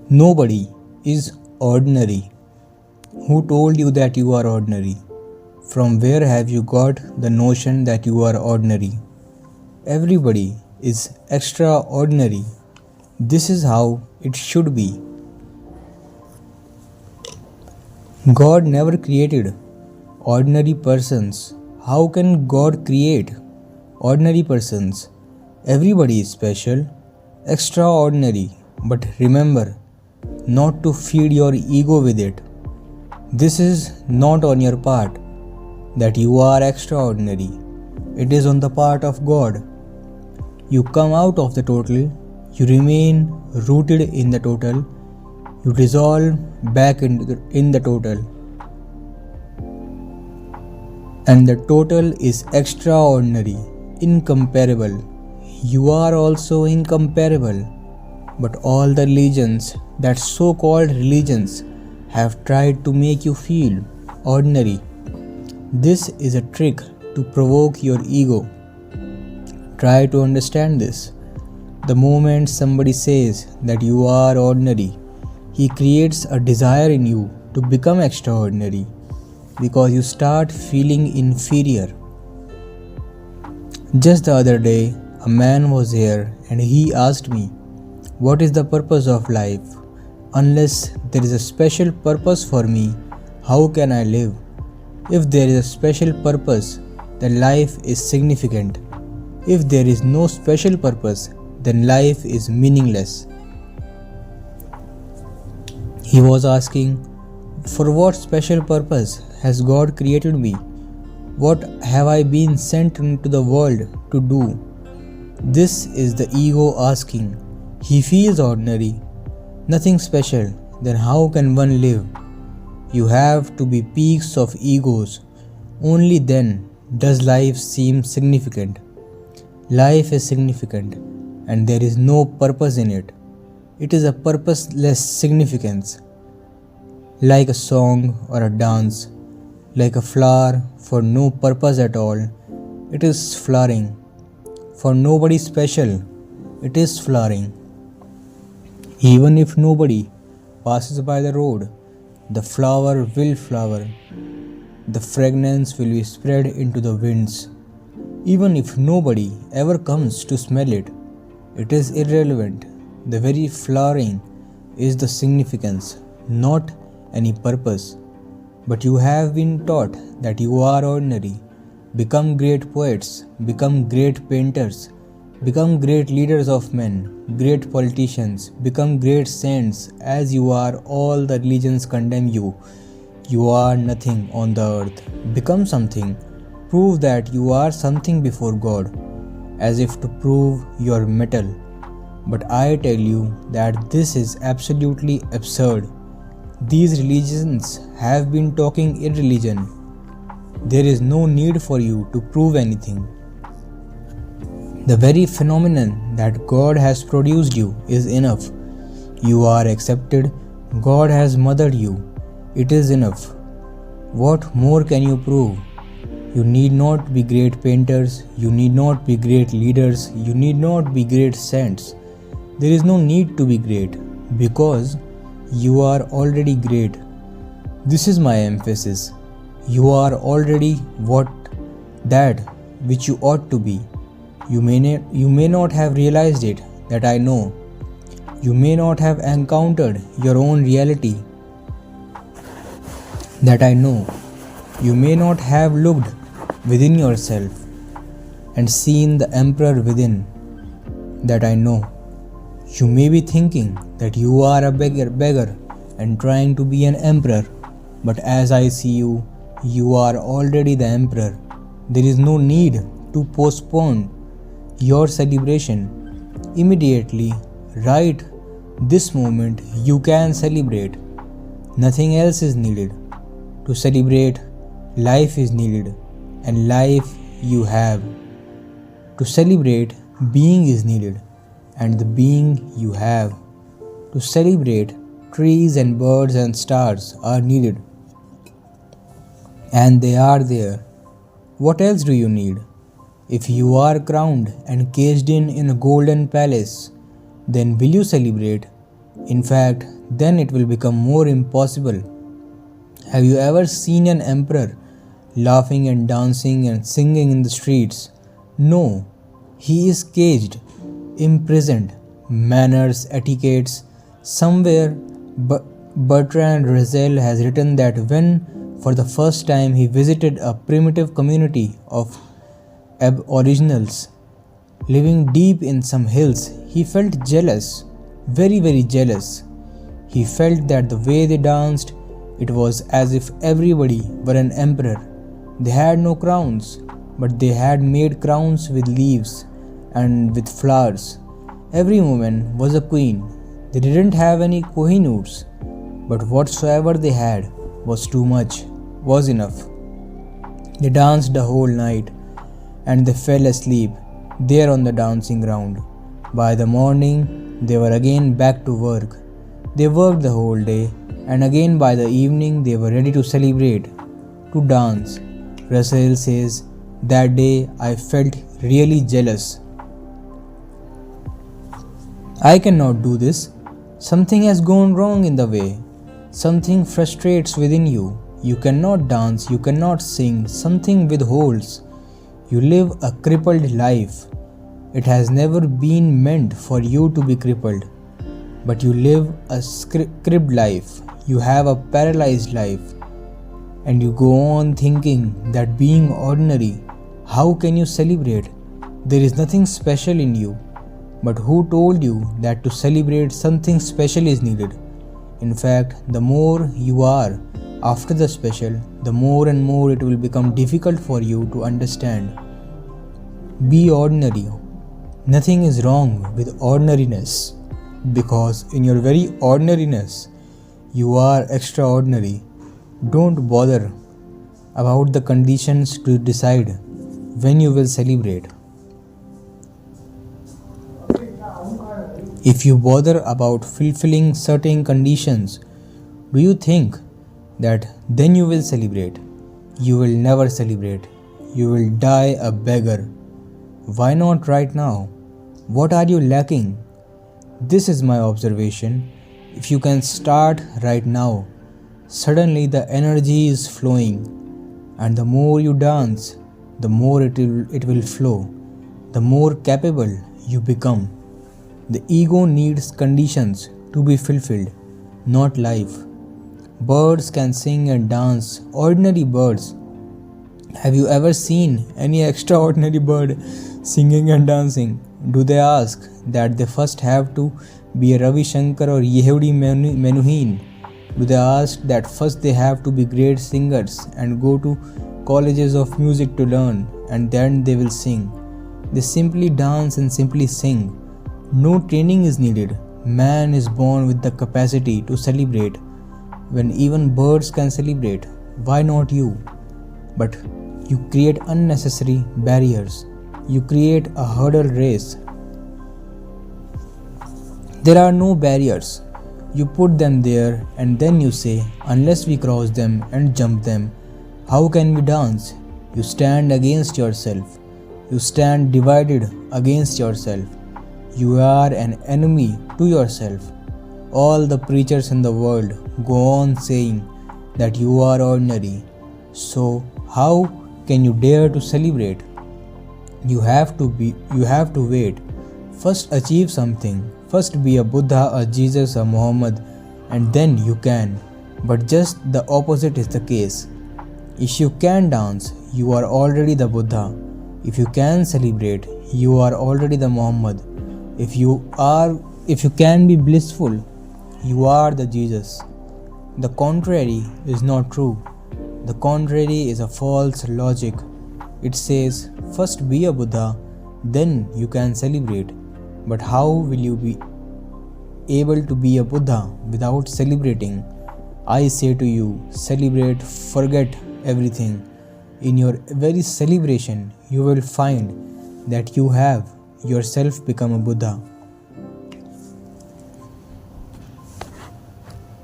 Nobody is ordinary. Who told you that you are ordinary? From where have you got the notion that you are ordinary? Everybody is extraordinary. This is how it should be. God never created ordinary persons. How can God create ordinary persons? Everybody is special, extraordinary. But remember not to feed your ego with it. This is not on your part that you are extraordinary. It is on the part of God. You come out of the total, you remain rooted in the total, you dissolve back in the total. And the total is extraordinary, incomparable. You are also incomparable. But all the religions, that so-called religions, have tried to make you feel ordinary. This is a trick to provoke your ego. Try to understand this. The moment somebody says that you are ordinary, he creates a desire in you to become extraordinary because you start feeling inferior. Just the other day, a man was here and he asked me, "What is the purpose of life? Unless there is a special purpose for me, how can I live? If there is a special purpose, then life is significant. If there is no special purpose, then life is meaningless." He was asking, "For what special purpose has God created me? What have I been sent into the world to do?" This is the ego asking. He feels ordinary, nothing special. Then how can one live? You have to be peaks of egos. Only then does life seem significant. Life is significant and there is no purpose in it. It is a purposeless significance, like a song or a dance, like a flower for no purpose at all. It is flowering. For nobody special, it is flowering. Even if nobody passes by the road, the flower will flower. The fragrance will be spread into the winds. Even if nobody ever comes to smell it, it is irrelevant. The very flowering is the significance, not any purpose. But you have been taught that you are ordinary. Become great poets, become great painters, become great leaders of men, great politicians, become great saints. As you are, all the religions condemn you. You are nothing on the earth. Become something. Prove that you are something before God, as if to prove your mettle. But I tell you that this is absolutely absurd. These religions have been talking irreligion. There is no need for you to prove anything. The very phenomenon that God has produced you is enough. You are accepted. God has mothered you. It is enough. What more can you prove? You need not be great painters. You need not be great leaders. You need not be great saints. There is no need to be great because you are already great. This is my emphasis. You are already that which you ought to be. You may not have realized it, that I know. You may not have encountered your own reality, that I know. You may not have looked within yourself and seen the emperor within, that I know. You may be thinking that you are a beggar and trying to be an emperor, but as I see you, you are already the emperor. There is no need to postpone your celebration. Immediately, right this moment, you can celebrate. Nothing else is needed. To celebrate, life is needed, and life you have. To celebrate, being is needed, and the being you have. To celebrate, trees and birds and stars are needed, and they are there. What else do you need? If you are crowned and caged in a golden palace, then will you celebrate? In fact, then it will become more impossible. Have you ever seen an emperor laughing and dancing and singing in the streets? No, he is caged, imprisoned. Manners, etiquettes. Somewhere, Bertrand Russell has written that when, for the first time, he visited a primitive community of aboriginals living deep in some hills, he felt jealous, very, very jealous. He felt that the way they danced, it was as if everybody were an emperor. They had no crowns, but they had made crowns with leaves and with flowers. Every woman was a queen. They didn't have any kohinoors, but whatsoever they had was too much, was enough. They danced the whole night, and they fell asleep there on the dancing ground. By the morning, they were again back to work. They worked the whole day, and again by the evening they were ready to celebrate, to dance. Russell says, that day I felt really jealous. I cannot do this. Something has gone wrong in the way. Something frustrates within you. You cannot dance, you cannot sing, something withholds. You live a crippled life. It has never been meant for you to be crippled. But you live a cribbed life. You have a paralyzed life. And you go on thinking that being ordinary, how can you celebrate? There is nothing special in you. But who told you that to celebrate something special is needed? In fact, the more you are after the special, the more and more it will become difficult for you to understand. Be ordinary. Nothing is wrong with ordinariness, because in your very ordinariness, you are extraordinary. Don't bother about the conditions to decide when you will celebrate. If you bother about fulfilling certain conditions, do you think that then you will celebrate? You will never celebrate. You will die a beggar. Why not right now? What are you lacking? This is my observation. If you can start right now, suddenly the energy is flowing, and the more you dance, the more it will flow, the more capable you become. The ego needs conditions to be fulfilled, not life. Birds can sing and dance, ordinary birds. Have you ever seen any extraordinary bird singing and dancing? Do they ask that they first have to be a Ravi Shankar or Yehudi Menuhin? Do they ask that first they have to be great singers and go to colleges of music to learn, and then they will sing? They simply dance and simply sing. No training is needed. Man is born with the capacity to celebrate. When even birds can celebrate, why not you? But you create unnecessary barriers. You create a hurdle race. There are no barriers. You put them there and then you say, unless we cross them and jump them, how can we dance? You stand against yourself. You stand divided against yourself. You are an enemy to yourself. All the preachers in the world go on saying that you are ordinary. So how can you dare to celebrate? You have to wait. First achieve something. First be a Buddha, a Jesus, a Muhammad, and then you can. But just the opposite is the case. If you can dance, you are already the Buddha. If you can celebrate, you are already the Muhammad. If you can be blissful, you are the Jesus. The contrary is not true. The contrary is a false logic. It says, first be a Buddha, then you can celebrate. But how will you be able to be a Buddha without celebrating? I say to you, celebrate, forget everything. In your very celebration, you will find that you have yourself become a Buddha.